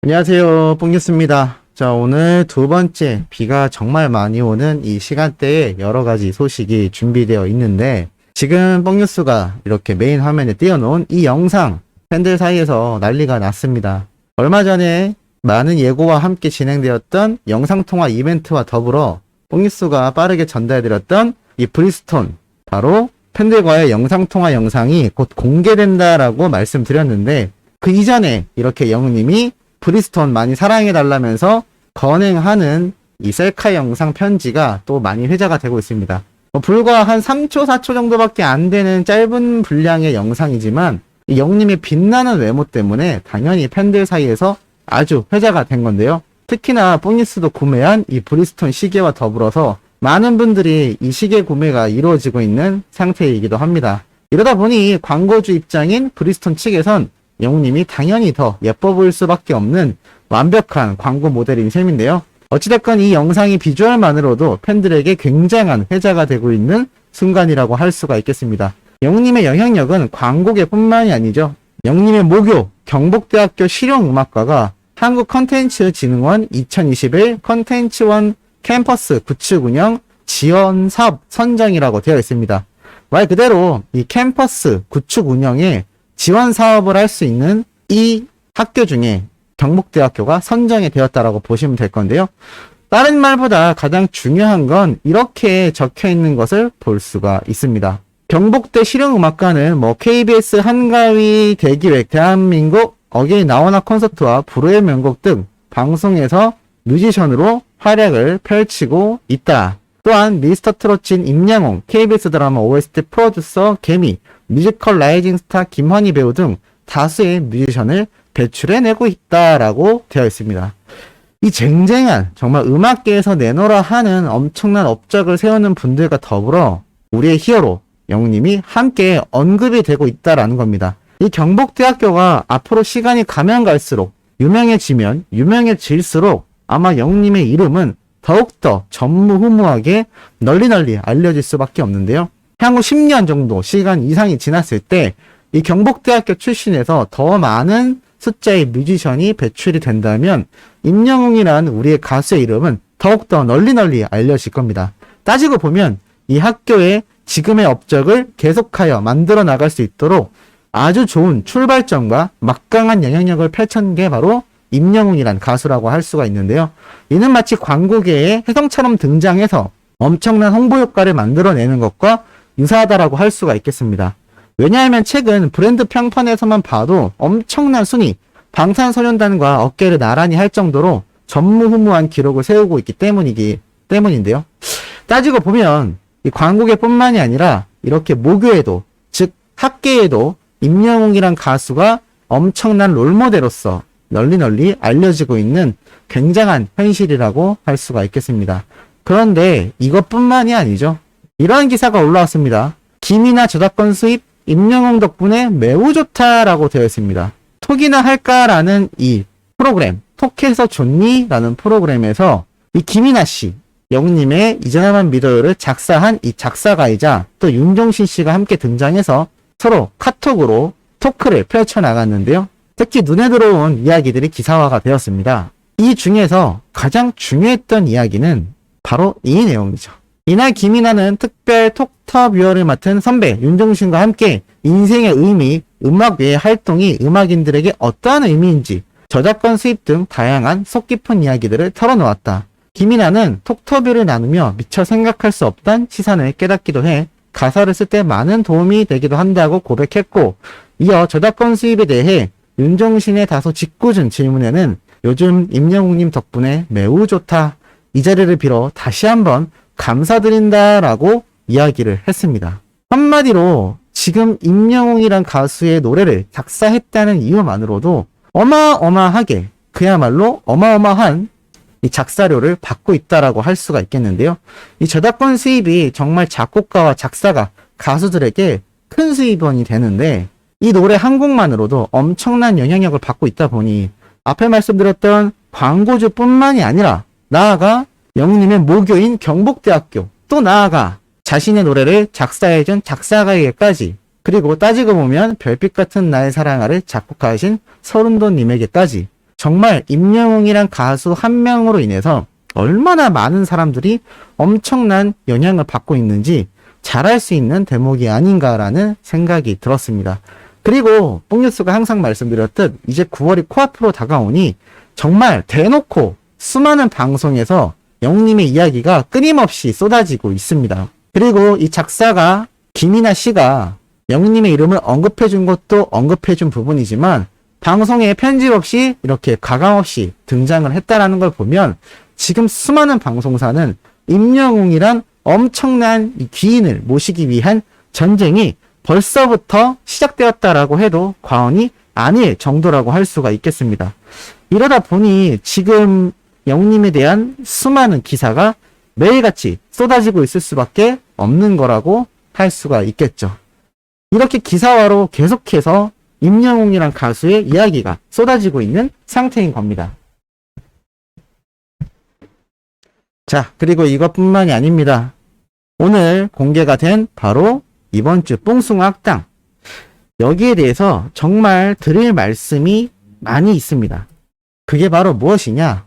안녕하세요, 뽕뉴스입니다. 자, 오늘 두 번째 비가 정말 많이 오는 이 시간대에 여러 가지 소식이 준비되어 있는데, 지금 뽕뉴스가 이렇게 메인 화면에 띄워놓은 이 영상, 팬들 사이에서 난리가 났습니다. 얼마 전에 많은 예고와 함께 진행되었던 영상통화 이벤트와 더불어 뽕뉴스가 빠르게 전달해드렸던 이 브리스톤, 바로 팬들과의 영상통화 영상이 곧 공개된다라고 말씀드렸는데, 그 이전에 이렇게 영웅님이 브리스톤 많이 사랑해달라면서 건행하는 이 셀카 영상 편지가 또 많이 회자가 되고 있습니다. 불과 한 3초, 4초 정도밖에 안 되는 짧은 분량의 영상이지만 이 영웅님의 빛나는 외모 때문에 당연히 팬들 사이에서 아주 회자가 된 건데요. 특히나 뽕니스도 구매한 이 브리스톤 시계와 더불어서 많은 분들이 이 시계 구매가 이루어지고 있는 상태이기도 합니다. 이러다 보니 광고주 입장인 브리스톤 측에선 영웅님이 당연히 더 예뻐 보일 수밖에 없는 완벽한 광고 모델인 셈인데요. 어찌됐건 이 영상이 비주얼만으로도 팬들에게 굉장한 회자가 되고 있는 순간이라고 할 수가 있겠습니다. 영웅님의 영향력은 광고계뿐만이 아니죠. 영웅님의 모교 경북대학교 실용음악과가 한국컨텐츠진흥원 2021 컨텐츠원 캠퍼스 구축 운영 지원 사업 선정이라고 되어 있습니다. 말 그대로 이 캠퍼스 구축 운영에 지원 사업을 할 수 있는 이 학교 중에 경북대학교가 선정이 되었다라고 보시면 될 건데요. 다른 말보다 가장 중요한 건 이렇게 적혀 있는 것을 볼 수가 있습니다. 경북대 실용음악과는 KBS 한가위 대기획 대한민국 어게인 나훈아 콘서트와 불후의 명곡 등 방송에서 뮤지션으로 활약을 펼치고 있다. 또한 미스터 트롯진 임양홍, KBS 드라마 OST 프로듀서 개미, 뮤지컬 라이징 스타 김환희 배우 등 다수의 뮤지션을 배출해내고 있다라고 되어 있습니다. 이 쟁쟁한 정말 음악계에서 내놓으라 하는 엄청난 업적을 세우는 분들과 더불어 우리의 히어로 영웅님이 함께 언급이 되고 있다라는 겁니다. 이 경북대학교가 앞으로 시간이 가면 갈수록 유명해지면 유명해질수록 아마 영웅님의 이름은 더욱더 전무후무하게 널리 알려질 수밖에 없는데요. 향후 10년 정도 시간 이상이 지났을 때 이 경북대학교 출신에서 더 많은 숫자의 뮤지션이 배출이 된다면 임영웅이란 우리의 가수의 이름은 더욱더 널리 알려질 겁니다. 따지고 보면 이 학교의 지금의 업적을 계속하여 만들어 나갈 수 있도록 아주 좋은 출발점과 막강한 영향력을 펼친 게 바로 임영웅이란 가수라고 할 수가 있는데요. 이는 마치 광고계에 혜성처럼 등장해서 엄청난 홍보 효과를 만들어내는 것과 유사하다라고 할 수가 있겠습니다. 왜냐하면 최근 브랜드 평판에서만 봐도 엄청난 순위, 방탄소년단과 어깨를 나란히 할 정도로 전무후무한 기록을 세우고 있기 때문인데요. 따지고 보면 이 광고계뿐만이 아니라 이렇게 모교에도, 즉 학계에도 임영웅이란 가수가 엄청난 롤모델로서 널리 알려지고 있는 굉장한 현실이라고 할 수가 있겠습니다. 그런데 이것뿐만이 아니죠. 이러한 기사가 올라왔습니다. 김이나 저작권 수입 임영웅 덕분에 매우 좋다라고 되어 있습니다. 톡이나 할까라는 이 프로그램, 톡해서 좋니? 라는 프로그램에서 이 김이나 씨, 영웅님의 이전에만 믿어요를 작사한 이 작사가이자 또 윤종신 씨가 함께 등장해서 서로 카톡으로 토크를 펼쳐나갔는데요. 특히 눈에 들어온 이야기들이 기사화가 되었습니다. 이 중에서 가장 중요했던 이야기는 바로 이 내용이죠. 이날 김이나는 특별 톡터뷰어를 맡은 선배 윤종신과 함께 인생의 의미, 음악 외의 활동이 음악인들에게 어떠한 의미인지 저작권 수입 등 다양한 속 깊은 이야기들을 털어놓았다. 김이나는 톡터뷰를 나누며 미처 생각할 수 없던 시선을 깨닫기도 해 가사를 쓸 때 많은 도움이 되기도 한다고 고백했고, 이어 저작권 수입에 대해 윤종신의 다소 짓궂은 질문에는 요즘 임영웅님 덕분에 매우 좋다. 이 자리를 빌어 다시 한번 감사드린다라고 이야기를 했습니다. 한마디로 지금 임영웅이란 가수의 노래를 작사했다는 이유만으로도 어마어마하게 그야말로 어마어마한 이 작사료를 받고 있다라고 할 수가 있겠는데요. 이 저작권 수입이 정말 작곡가와 작사가, 가수들에게 큰 수입원이 되는데 이 노래 한 곡만으로도 엄청난 영향력을 받고 있다 보니 앞에 말씀드렸던 광고주뿐만이 아니라 나아가 영웅님의 모교인 경북대학교, 또 나아가 자신의 노래를 작사해준 작사가에게까지, 그리고 따지고 보면 별빛 같은 나의 사랑아를 작곡하신 서른도님에게까지 정말 임영웅이란 가수 한 명으로 인해서 얼마나 많은 사람들이 엄청난 영향을 받고 있는지 잘할 수 있는 대목이 아닌가라는 생각이 들었습니다. 그리고 뽕뉴스가 항상 말씀드렸듯 이제 9월이 코앞으로 다가오니 정말 대놓고 수많은 방송에서 영웅님의 이야기가 끊임없이 쏟아지고 있습니다. 그리고 이 작사가 김이나 씨가 영웅님의 이름을 언급해준 것도 언급해준 부분이지만 방송에 편집 없이 이렇게 가감 없이 등장을 했다라는 걸 보면 지금 수많은 방송사는 임영웅이란 엄청난 이 귀인을 모시기 위한 전쟁이 벌써부터 시작되었다라고 해도 과언이 아닐 정도라고 할 수가 있겠습니다. 이러다 보니 지금 영웅님에 대한 수많은 기사가 매일같이 쏟아지고 있을 수밖에 없는 거라고 할 수가 있겠죠. 이렇게 기사화로 계속해서 임영웅이란 가수의 이야기가 쏟아지고 있는 상태인 겁니다. 자, 그리고 이것뿐만이 아닙니다. 오늘 공개가 된 바로 이번 주 뽕숭아 학당. 여기에 대해서 정말 드릴 말씀이 많이 있습니다. 그게 바로 무엇이냐?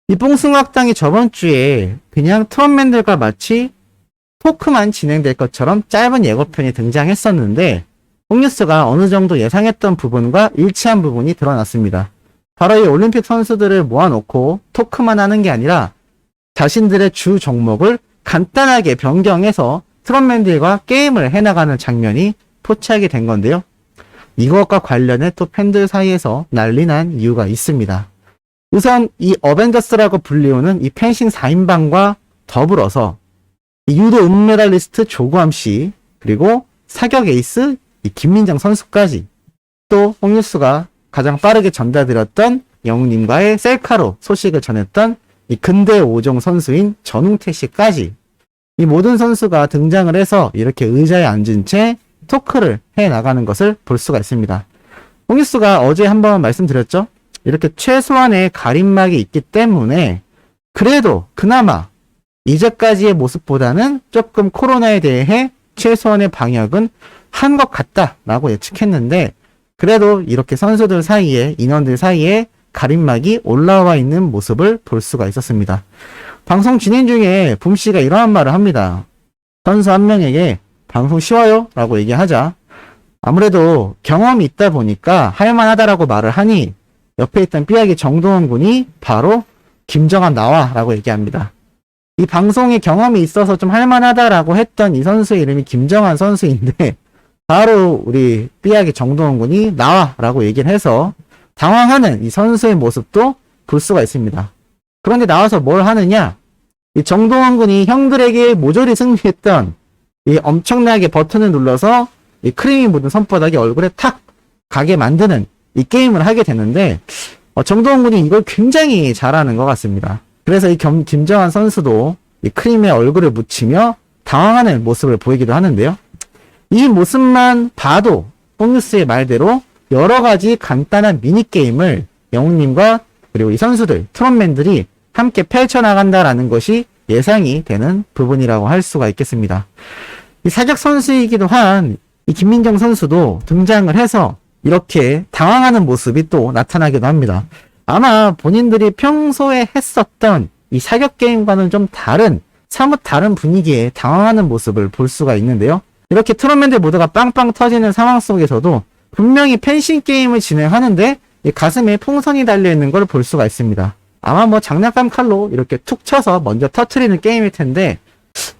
이 뽕숭아 학당이 저번 주에 그냥 트롯맨들과 마치 토크만 진행될 것처럼 짧은 예고편이 등장했었는데 뽕뉴스가 어느 정도 예상했던 부분과 일치한 부분이 드러났습니다. 바로 이 올림픽 선수들을 모아놓고 토크만 하는 게 아니라 자신들의 주 종목을 간단하게 변경해서 트롯맨들과 게임을 해나가는 장면이 포착이 된 건데요. 이것과 관련해 또 팬들 사이에서 난리 난 이유가 있습니다. 우선 이 어벤져스라고 불리우는 이 펜싱 4인방과 더불어서 이 유도 은메달리스트 조구함 씨, 그리고 사격 에이스 이 김민정 선수까지, 또 뽕뉴스가 가장 빠르게 전달드렸던 영웅님과의 셀카로 소식을 전했던 이 근대 5종 선수인 전웅태 씨까지 이 모든 선수가 등장을 해서 이렇게 의자에 앉은 채 토크를 해 나가는 것을 볼 수가 있습니다. 뽕뉴스가 어제 한번 말씀드렸죠. 이렇게 최소한의 가림막이 있기 때문에 그래도 그나마 이제까지의 모습보다는 조금 코로나에 대해 최소한의 방역은 한 것 같다라고 예측했는데 그래도 이렇게 선수들 사이에, 인원들 사이에 가림막이 올라와 있는 모습을 볼 수가 있었습니다. 방송 진행 중에 붐씨가 이러한 말을 합니다. 선수 한 명에게 방송 쉬워요? 라고 얘기하자 아무래도 경험이 있다 보니까 할만하다라고 말을 하니 옆에 있던 삐약의 정동원 군이 바로 김정한 나와 라고 얘기합니다. 이 방송에 경험이 있어서 좀 할만하다라고 했던 이 선수의 이름이 김정한 선수인데 바로 우리 삐약의 정동원 군이 나와 라고 얘기를 해서 당황하는 이 선수의 모습도 볼 수가 있습니다. 그런데 나와서 뭘 하느냐? 이 정동원 군이 형들에게 모조리 승리했던 이 엄청나게 버튼을 눌러서 이 크림이 묻은 손바닥이 얼굴에 탁 가게 만드는 이 게임을 하게 되는데 정동원 군이 이걸 굉장히 잘하는 것 같습니다. 그래서 이 김정한 선수도 이 크림에 얼굴을 묻히며 당황하는 모습을 보이기도 하는데요. 이 모습만 봐도 뽕뉴스의 말대로 여러 가지 간단한 미니게임을 영웅님과 그리고 이 선수들, 트롯맨들이 함께 펼쳐나간다라는 것이 예상이 되는 부분이라고 할 수가 있겠습니다. 이 사격 선수이기도 한 이 김민정 선수도 등장을 해서 이렇게 당황하는 모습이 또 나타나기도 합니다. 아마 본인들이 평소에 했었던 이 사격 게임과는 좀 다른, 사뭇 다른 분위기에 당황하는 모습을 볼 수가 있는데요. 이렇게 트롯맨들 모두가 빵빵 터지는 상황 속에서도 분명히 펜싱 게임을 진행하는데 이 가슴에 풍선이 달려있는 걸 볼 수가 있습니다. 아마 뭐 장난감 칼로 이렇게 툭 쳐서 먼저 터트리는 게임일 텐데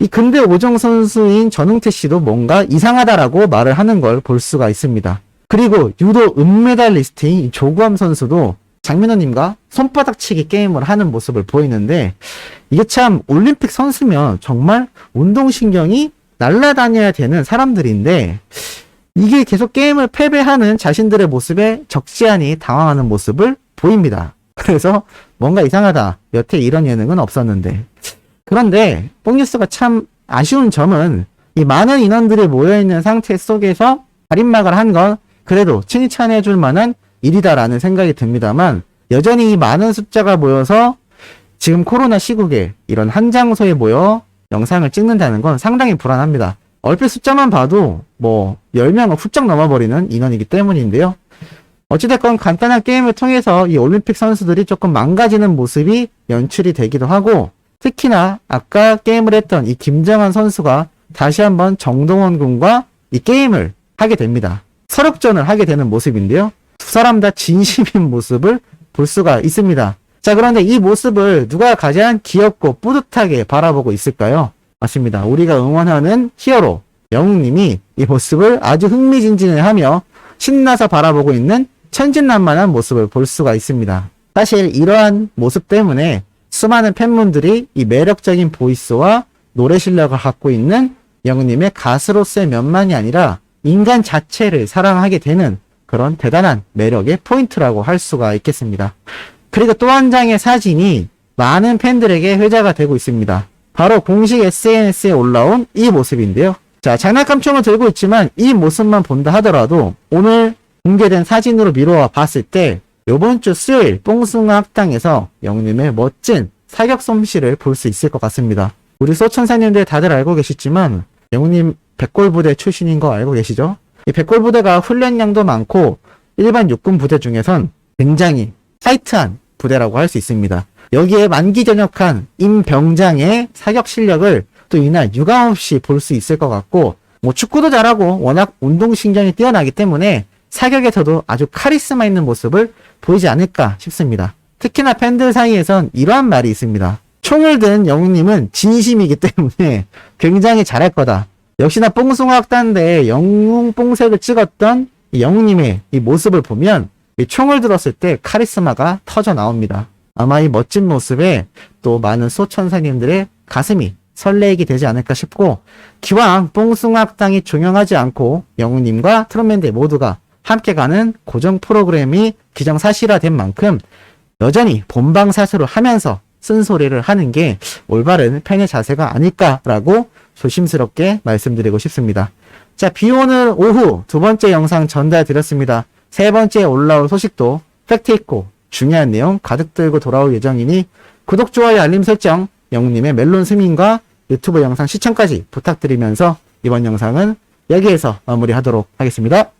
이 근대 5종 선수인 전웅태 씨도 뭔가 이상하다라고 말을 하는 걸 볼 수가 있습니다. 그리고 유도 은메달리스트인 조구함 선수도 장민호님과 손바닥치기 게임을 하는 모습을 보이는데 이게 참 올림픽 선수면 정말 운동신경이 날아다녀야 되는 사람들인데 이게 계속 게임을 패배하는 자신들의 모습에 적지안히 당황하는 모습을 보입니다. 그래서 뭔가 이상하다. 여태 이런 예능은 없었는데. 그런데 뽕뉴스가 참 아쉬운 점은 이 많은 인원들이 모여있는 상태 속에서 가림막을 한 건 그래도 칭찬해줄 만한 일이다라는 생각이 듭니다만 여전히 이 많은 숫자가 모여서 지금 코로나 시국에 이런 한 장소에 모여 영상을 찍는다는 건 상당히 불안합니다. 얼핏 숫자만 봐도 뭐 10명은 훌쩍 넘어버리는 인원이기 때문인데요. 어찌됐건 간단한 게임을 통해서 이 올림픽 선수들이 조금 망가지는 모습이 연출이 되기도 하고, 특히나 아까 게임을 했던 이 김정한 선수가 다시 한번 정동원 군과 이 게임을 하게 됩니다. 서력전을 하게 되는 모습인데요. 두 사람 다 진심인 모습을 볼 수가 있습니다. 자, 그런데 이 모습을 누가 가장 귀엽고 뿌듯하게 바라보고 있을까요? 맞습니다. 우리가 응원하는 히어로 영웅님이 이 모습을 아주 흥미진진해하며 신나서 바라보고 있는 천진난만한 모습을 볼 수가 있습니다. 사실 이러한 모습 때문에 수많은 팬분들이 이 매력적인 보이스와 노래 실력을 갖고 있는 영웅님의 가수로서의 면만이 아니라 인간 자체를 사랑하게 되는 그런 대단한 매력의 포인트라고 할 수가 있겠습니다. 그리고 또 한 장의 사진이 많은 팬들에게 회자가 되고 있습니다. 바로 공식 SNS에 올라온 이 모습인데요. 자, 장난감 총을 들고 있지만 이 모습만 본다 하더라도 오늘 공개된 사진으로 미루어 봤을 때 이번 주 수요일 뽕숭아 학당에서 영웅님의 멋진 사격 솜씨를 볼 수 있을 것 같습니다. 우리 소천사님들 다들 알고 계시지만 영웅님 백골부대 출신인 거 알고 계시죠? 이 백골부대가 훈련량도 많고 일반 육군 부대 중에선 굉장히 타이트한 부대라고 할 수 있습니다. 여기에 만기전역한 임병장의 사격 실력을 또 이날 유감없이 볼 수 있을 것 같고, 뭐 축구도 잘하고 워낙 운동신경이 뛰어나기 때문에 사격에서도 아주 카리스마 있는 모습을 보이지 않을까 싶습니다. 특히나 팬들 사이에선 이러한 말이 있습니다. 총을 든 영웅님은 진심이기 때문에 굉장히 잘할 거다. 역시나 뽕숭아학단대 영웅 뽕색을 찍었던 이 영웅님의 이 모습을 보면 이 총을 들었을 때 카리스마가 터져 나옵니다. 아마 이 멋진 모습에 또 많은 소천사님들의 가슴이 설레게 되지 않을까 싶고, 기왕 뽕숭아학당이 종영하지 않고 영웅님과 트롯맨들 모두가 함께 가는 고정 프로그램이 기정사실화된 만큼 여전히 본방사수를 하면서 쓴소리를 하는 게 올바른 팬의 자세가 아닐까라고 조심스럽게 말씀드리고 싶습니다. 자, 비오는 오후 두 번째 영상 전달드렸습니다. 세 번째 올라올 소식도 팩트있고 중요한 내용 가득 들고 돌아올 예정이니 구독, 좋아요, 알림 설정, 영웅님의 멜론 스밍과 유튜브 영상 시청까지 부탁드리면서 이번 영상은 여기에서 마무리하도록 하겠습니다.